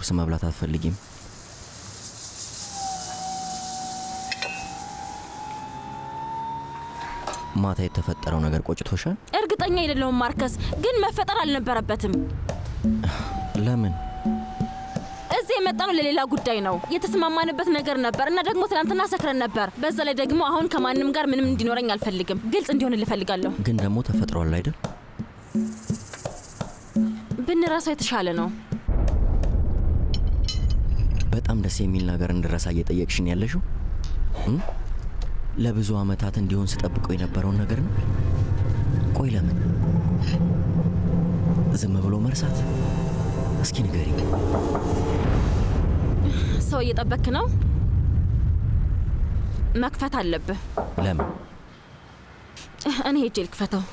ቁርስ መብላት አትፈልጊም? ማታ የተፈጠረው ነገር ቆጭቶሻል? እርግጠኛ አይደለሁም ማርከስ፣ ግን መፈጠር አልነበረበትም። ለምን? እዚህ የመጣነው ለሌላ ጉዳይ ነው። የተስማማንበት ነገር ነበር እና ደግሞ ትናንትና ሰክረን ነበር። በዛ ላይ ደግሞ አሁን ከማንም ጋር ምንም እንዲኖረኝ አልፈልግም። ግልጽ እንዲሆን ልፈልጋለሁ። ግን ደግሞ ተፈጥሯል አይደል? ብንረሳው የተሻለ ነው። በጣም ደስ የሚል ነገር እንድረሳ እየጠየቅሽኝ ያለሽው? ለብዙ አመታት እንዲሆን ስጠብቀው የነበረውን ነገር ነው። ቆይ ለምን? ዝም ብሎ መርሳት? እስኪ ንገሪኝ። ሰው እየጠበክ ነው? መክፈት አለብህ። ለምን? እኔ ሄጄ ልክፈተው።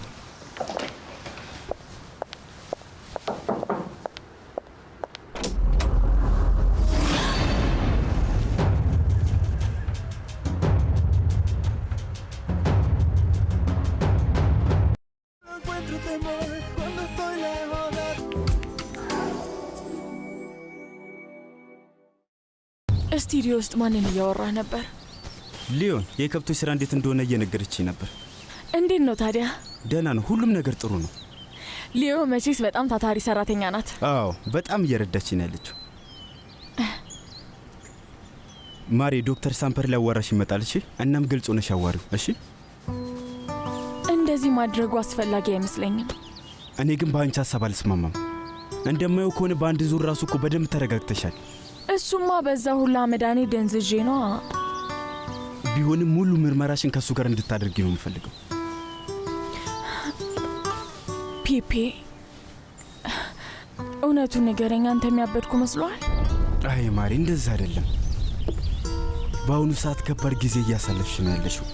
ስቱዲዮ ውስጥ ማንን እያወራህ ነበር? ሊዮን የከብቶች ስራ እንዴት እንደሆነ እየነገረችኝ ነበር። እንዴት ነው ታዲያ? ደህና ነው፣ ሁሉም ነገር ጥሩ ነው። ሊዮ መቼስ በጣም ታታሪ ሰራተኛ ናት። አዎ በጣም እየረዳችኝ ያለችው። ማሪ ዶክተር ሳምፐር ሊያዋራሽ ይመጣል። እሺ፣ እናም ግልጽ ሆነሽ አዋሪው። እሺ። እንደዚህ ማድረጉ አስፈላጊ አይመስለኝም። እኔ ግን በአንቺ ሀሳብ አልስማማም። እንደማየው ከሆነ በአንድ ዙር ራሱ እኮ በደንብ ተረጋግተሻል። እሱማ በዛ ሁላ መዳኔ ደንዝዤ ነው። ቢሆንም ሙሉ ምርመራሽን ከሱ ጋር እንድታደርጊ ነው የምፈልገው። ፒፒ እውነቱን ንገረኝ፣ አንተ የሚያበድኩ መስሎሃል? አይ ማሪ፣ እንደዛ አይደለም። በአሁኑ ሰዓት ከባድ ጊዜ እያሳለፍሽ ነው ያለሽው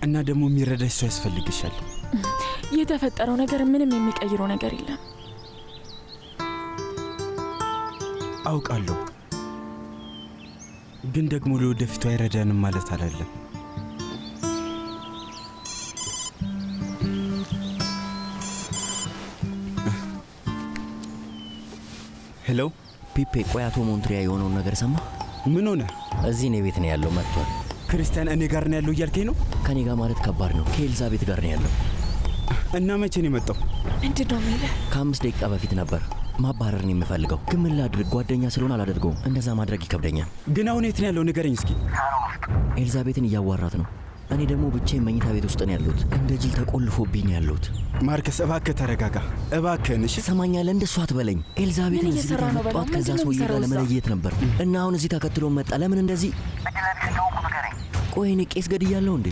እና ደግሞ የሚረዳሽ ሰው ያስፈልግሻል። የተፈጠረው ነገር ምንም የሚቀይረው ነገር የለም። አውቃለሁ፣ ግን ደግሞ ለወደፊቱ አይረዳንም ማለት አይደለም። ሄሎ ፒፔ፣ ቆይ አቶ ሞንትሪያ የሆነውን ነገር ሰማ? ምን ሆነ? እዚህ እኔ ቤት ነው ያለው፣ መጥቷል። ክርስቲያን እኔ ጋር ነው ያለው እያልከኝ ነው? ከኔ ጋር ማለት ከባድ ነው። ከኤልዛቤት ጋር ነው ያለው። እና መቼ ነው የመጣው? ምንድን ነው የሚልህ? ከ5 ደቂቃ በፊት ነበር። ማባረር ነው የምፈልገው፣ ግን ምን ላድርግ? ጓደኛ ስለሆነ አላደርገውም። እንደዛ ማድረግ ይከብደኛል። ግን አሁን የት ነው ያለው? ንገረኝ እስኪ። ኤልዛቤትን እያዋራት ነው። እኔ ደግሞ ብቻዬን መኝታ ቤት ውስጥ ነው ያለሁት። እንደ ጅል ተቆልፎብኝ ነው ያለሁት። ማርከስ እባክህ ተረጋጋ፣ እባክህን። እሺ ሰማኛለህ? እንደሱ አትበለኝ። ኤልዛቤትን እዚህ ጋር መጣት ከዛ ሰውዬ ጋር ለመለየት ነበር እና አሁን እዚህ ተከትሎ መጣ። ለምን እንደዚህ? ቆይ እኔ ቄስ ገድያለሁ እንዴ?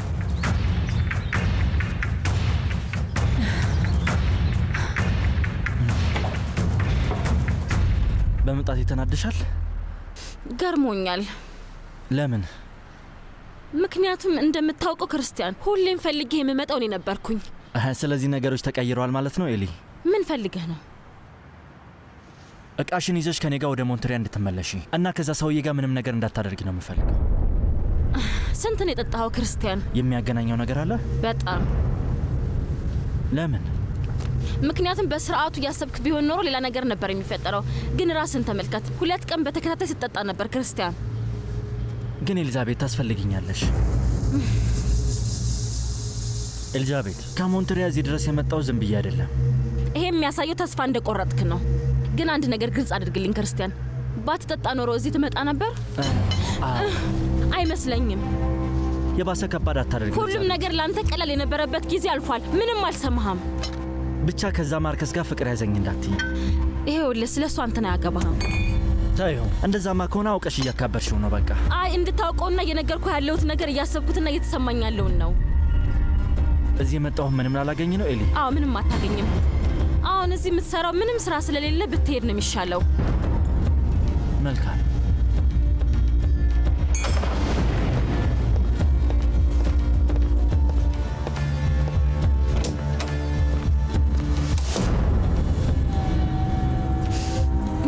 በመጣት የተናደሻል? ገርሞኛል። ለምን? ምክንያቱም እንደምታውቀው ክርስቲያን፣ ሁሌም ፈልጌ የምመጣው እኔ ነበርኩኝ። ስለዚህ ነገሮች ተቀይረዋል ማለት ነው። ኤሊ፣ ምን ፈልገህ ነው? እቃሽን ይዘሽ ከኔ ጋር ወደ ሞንትሪያ እንድትመለሺ እና ከዛ ሰውዬ ጋር ምንም ነገር እንዳታደርጊ ነው የምፈልገው። ስንት ነው የጠጣኸው ክርስቲያን? የሚያገናኘው ነገር አለ? በጣም። ለምን? ምክንያቱም በስርዓቱ እያሰብክ ቢሆን ኖሮ ሌላ ነገር ነበር የሚፈጠረው። ግን ራስን ተመልከት። 2 ቀን በተከታታይ ስትጠጣ ነበር ክርስቲያን። ግን ኤልዛቤት ታስፈልግኛለሽ። ኤልዛቤት፣ ከሞንትሪያ እዚህ ድረስ የመጣው ዝም ብዬ አይደለም። ይሄ የሚያሳየው ተስፋ እንደቆረጥክ ነው። ግን አንድ ነገር ግልጽ አድርግልኝ ክርስቲያን፣ ባትጠጣ ኖሮ እዚህ ትመጣ ነበር? አይመስለኝም። የባሰ ከባድ አታደርግ። ሁሉም ነገር ላንተ ቀላል የነበረበት ጊዜ አልፏል። ምንም አልሰማህም። ብቻ ከዛ ማርከስ ጋር ፍቅር ያዘኝ እንዳትይ። ይሄውልህ፣ ስለሱ አንተን አያገባህም። ታዩ፣ እንደዛማ ከሆነ አውቀሽ እያካበርሽው ነው። በቃ አይ፣ እንድታውቀውና እየነገርኩ ያለሁት ነገር እያሰብኩትና እየተሰማኝ ያለውን ነው። እዚህ የመጣሁ ምንም ላላገኝ ነው ኤሊ? አዎ፣ ምንም አታገኝም። አሁን እዚህ የምትሰራው ምንም ስራ ስለሌለ ብትሄድ ነው የሚሻለው። መልካም።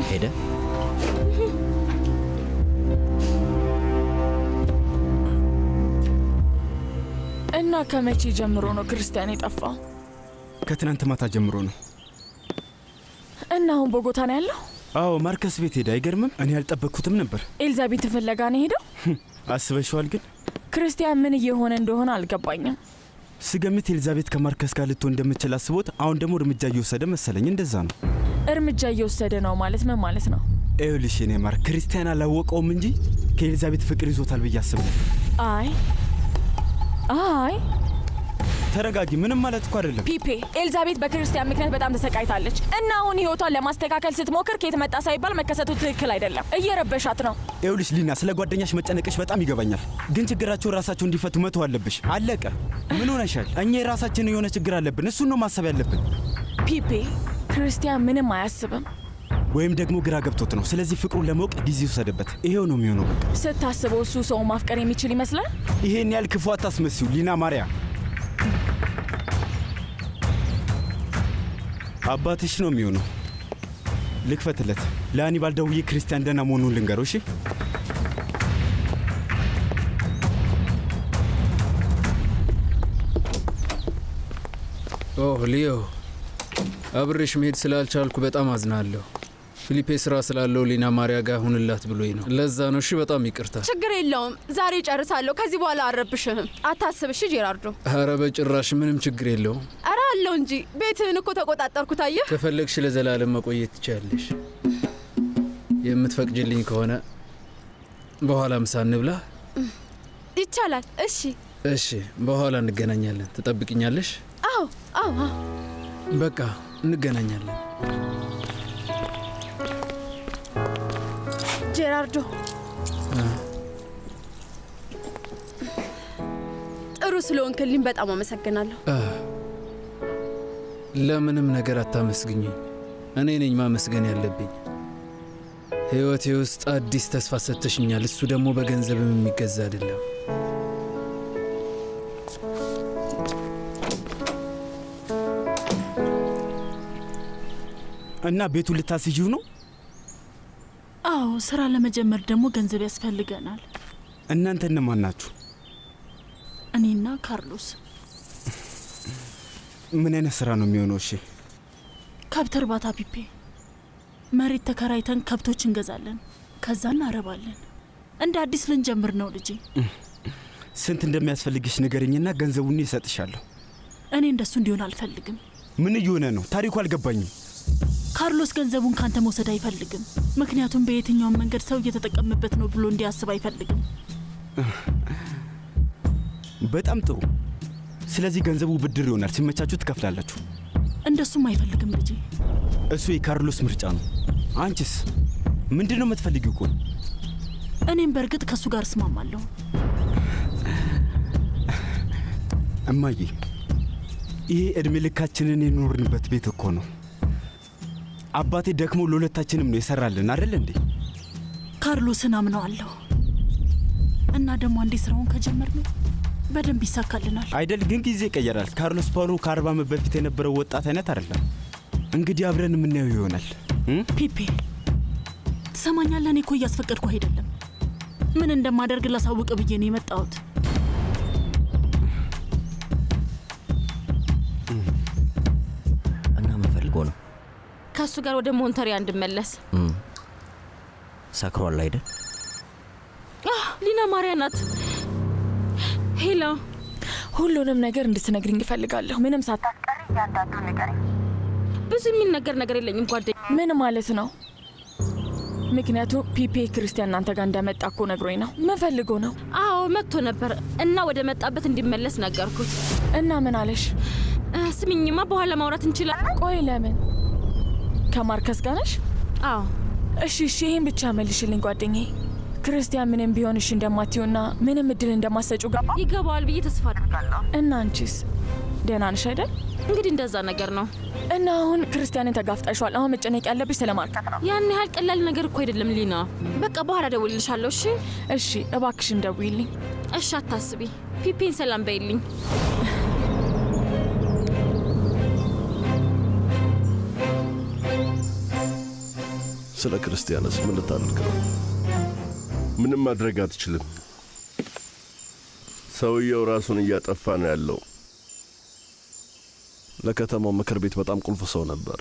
ሄደ? እና ከመቼ ጀምሮ ነው ክርስቲያን የጠፋው? ከትናንት ማታ ጀምሮ ነው። እና አሁን ቦጎታ ነው ያለው? አዎ ማርከስ ቤት ሄደ። አይገርምም? እኔ ያልጠበቅኩትም ነበር። ኤልዛቤት ፍለጋ ነው ሄደው። አስበሽዋል? ግን ክርስቲያን ምን እየሆነ እንደሆነ አልገባኝም። ስገምት ኤልዛቤት ከማርከስ ጋር ልትሆን እንደምትችል አስቦት አሁን ደግሞ እርምጃ እየወሰደ መሰለኝ። እንደዛ ነው። እርምጃ እየወሰደ ነው ማለት ምን ማለት ነው? ይኸውልሽ የኔ ማር ክርስቲያን አላወቀውም እንጂ ከኤልዛቤት ፍቅር ይዞታል ብዬ አስብ ነበር። አይ ተረጋጊ። ምንም ማለት እኮ አይደለም ፒፔ። ኤልዛቤት በክርስቲያን ምክንያት በጣም ተሰቃይታለች እና አሁን ህይወቷን ለማስተካከል ስትሞክር ከየት መጣ ሳይባል መከሰቱ ትክክል አይደለም። እየረበሻት ነው። ይኸውልሽ ሊና፣ ስለ ጓደኛሽ መጨነቅሽ በጣም ይገባኛል፣ ግን ችግራቸውን ራሳቸው እንዲፈቱ መተው አለብሽ። አለቀ። ምን ሆነሻል? እኛ የራሳችን የሆነ ችግር አለብን። እሱን ነው ማሰብ ያለብን። ፒፔ፣ ክርስቲያን ምንም አያስብም ወይም ደግሞ ግራ ገብቶት ነው። ስለዚህ ፍቅሩን ለማወቅ ጊዜ ወሰደበት። ይሄው ነው የሚሆነው። በቃ ስታስበው እሱ ሰው ማፍቀር የሚችል ይመስላል። ይሄን ያህል ክፉ አታስመስዩ ሊና ማርያ። አባትሽ ነው የሚሆነው። ልክፈትለት። ለአኒባል ደውዬ ክርስቲያን ደህና መሆኑን ልንገረው። እሺ ሊዮ፣ አብሬሽ መሄድ ስላልቻልኩ በጣም አዝናለሁ። ፊሊፔ ስራ ስላለው ሊና ማርያ ጋር ሁንላት ብሎኝ ነው። ለዛ ነው። እሺ በጣም ይቅርታ። ችግር የለውም። ዛሬ ጨርሳለሁ። ከዚህ በኋላ አረብሽህም። አታስብ እሺ ጄራርዶ። ኧረ በጭራሽ ምንም ችግር የለውም። ኧረ አለው እንጂ ቤትህን እኮ ተቆጣጠርኩት። አየህ፣ ከፈለግሽ ለዘላለም መቆየት ትችያለሽ። የምትፈቅጅልኝ ከሆነ በኋላ ምሳ እንብላ። ይቻላል። እሺ እሺ፣ በኋላ እንገናኛለን። ትጠብቅኛለሽ? አዎ አዎ። በቃ እንገናኛለን። ጄራርዶ፣ ጥሩ ስለሆንክልኝ በጣም አመሰግናለሁ። ለምንም ነገር አታመስግኝ። እኔ ነኝ ማመስገን ያለብኝ። ሕይወቴ ውስጥ አዲስ ተስፋ ሰጥተሽኛል። እሱ ደግሞ በገንዘብም የሚገዛ አይደለም። እና ቤቱ ልታስይው ነው? አዎ፣ ስራ ለመጀመር ደግሞ ገንዘብ ያስፈልገናል። እናንተ እነማን ናችሁ? እኔና ካርሎስ። ምን አይነት ስራ ነው የሚሆነው? እሺ፣ ከብት እርባታ ፒፔ። መሬት ተከራይተን ከብቶች እንገዛለን፣ ከዛ እናረባለን። እንደ አዲስ ልንጀምር ነው ልጄ። ስንት እንደሚያስፈልግሽ ንገርኝና ገንዘቡን ይሰጥሻለሁ። እኔ እንደሱ እንዲሆን አልፈልግም። ምን እየሆነ ነው? ታሪኩ አልገባኝም። ካርሎስ ገንዘቡን ካንተ መውሰድ አይፈልግም። ምክንያቱም በየትኛውም መንገድ ሰው እየተጠቀምበት ነው ብሎ እንዲያስብ አይፈልግም። በጣም ጥሩ። ስለዚህ ገንዘቡ ብድር ይሆናል። ሲመቻችሁ ትከፍላላችሁ። እንደሱም አይፈልግም ልጄ። እሱ የካርሎስ ምርጫ ነው። አንቺስ ምንድን ነው የምትፈልጊው? ቆይ እኔም በእርግጥ ከእሱ ጋር እስማማለሁ። እማዬ፣ ይሄ ዕድሜ ልካችንን የኖርንበት ቤት እኮ ነው። አባቴ ደክሞ ለሁለታችንም ነው የሰራልን አይደል እንዴ? ካርሎስን አምነዋለሁ እና ደግሞ አንዴ ስራውን ከጀመርነው በደንብ ይሳካልናል አይደል? ግን ጊዜ ይቀየራል። ካርሎስ ፓውሎ ከ40 ዓመት በፊት የነበረው ወጣት አይነት አይደለም። እንግዲህ አብረን የምናየው ይሆናል። ፒፔ ትሰማኛለህ? እኔ እኮ እያስፈቀድኩ አይደለም። ምን እንደማደርግ ላሳውቅ ብዬ ነው የመጣሁት። እና ምን ፈልጎ ነው? ከእሱ ጋር ወደ ሞንተሪያ እንድመለስ። ሰክሯል አይደል? ሊና ማርያ ናት። ሄሎ፣ ሁሉንም ነገር እንድትነግሪኝ እፈልጋለሁ። ምንም ሳታስቀሪ እያንዳንዱ ንገሪኝ። ብዙ የሚነገር ነገር የለኝም ጓደኛ። ምን ማለት ነው? ምክንያቱም ፒፔ ክርስቲያን እናንተ ጋር እንደመጣ እኮ ነግሮኝ ነው። ምን ፈልጎ ነው? አዎ መጥቶ ነበር እና ወደ መጣበት እንዲመለስ ነገርኩት። እና ምን አለሽ? ስሚኝማ፣ በኋላ ማውራት እንችላለን። ቆይ ለምን? ከማርከስ ጋር ነሽ? አዎ። እሺ፣ ይሄን ብቻ መልሽልኝ ጓደኛዬ። ክርስቲያን ምንም ቢሆን እሺ እንደማትዩና ምንም እድል እንደማትሰጩ ገባ? ይገባዋል ብዬ ተስፋ አድርጋለሁ። እና አንቺስ ደህና ነሽ አይደል? እንግዲህ እንደዛ ነገር ነው። እና አሁን ክርስቲያንን ተጋፍጠሻል። አሁን መጨነቅ ያለብሽ ስለማርከስ ነው። ያን ያህል ቀላል ነገር እኮ አይደለም ሊና። በቃ በኋላ ደውልልሻለሁ። እሺ? እሺ፣ እባክሽን ደውይልኝ። እሺ፣ አታስቢ። ፒፔን ሰላም በይልኝ። ስለ ክርስቲያንስ ምን ልታደርግ ነው? ምንም ማድረግ አትችልም። ሰውየው ራሱን እያጠፋ ነው ያለው። ለከተማው ምክር ቤት በጣም ቁልፍ ሰው ነበር።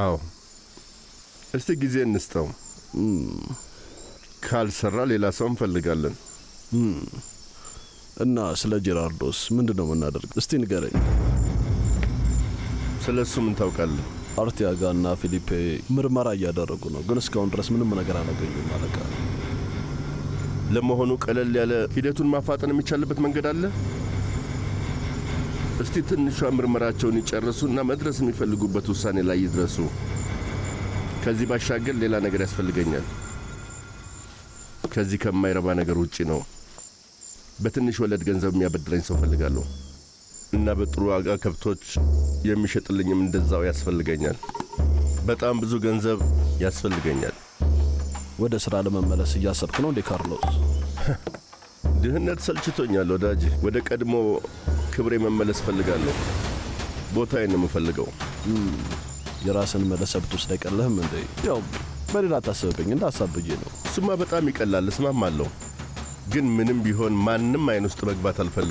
አዎ፣ እስቲ ጊዜ እንስጠው። ካልሰራ ሌላ ሰው እንፈልጋለን። እና ስለ ጄራርዶስ ምንድነው የምናደርግ? እስቲ ንገረኝ። ስለ እሱ ምን ታውቃለህ? አርቲያጋና ፊሊፔ ምርመራ እያደረጉ ነው፣ ግን እስካሁን ድረስ ምንም ነገር አላገኙም። አለቃ፣ ለመሆኑ ቀለል ያለ ሂደቱን ማፋጠን የሚቻልበት መንገድ አለ? እስቲ ትንሿ ምርመራቸውን ይጨርሱና መድረስ የሚፈልጉበት ውሳኔ ላይ ይድረሱ። ከዚህ ባሻገር ሌላ ነገር ያስፈልገኛል። ከዚህ ከማይረባ ነገር ውጪ ነው። በትንሽ ወለድ ገንዘብ የሚያበድረኝ ሰው ፈልጋለሁ እና በጥሩ ዋጋ ከብቶች የሚሸጥልኝም እንደዛው ያስፈልገኛል። በጣም ብዙ ገንዘብ ያስፈልገኛል። ወደ ስራ ለመመለስ እያሰብክ ነው እንዴ ካርሎስ? ድህነት ሰልችቶኛል ወዳጅ። ወደ ቀድሞ ክብሬ መመለስ ፈልጋለሁ። ቦታዬን ነው የምፈልገው። የራስን መለሰብት ውስጥ አይቀለህም እንዴ? ያው በሌላ ታስብብኝ እንዳሳብዬ ነው። እሱማ በጣም ይቀላል፣ እስማማለሁ። ግን ምንም ቢሆን ማንም አይን ውስጥ መግባት አልፈልግም።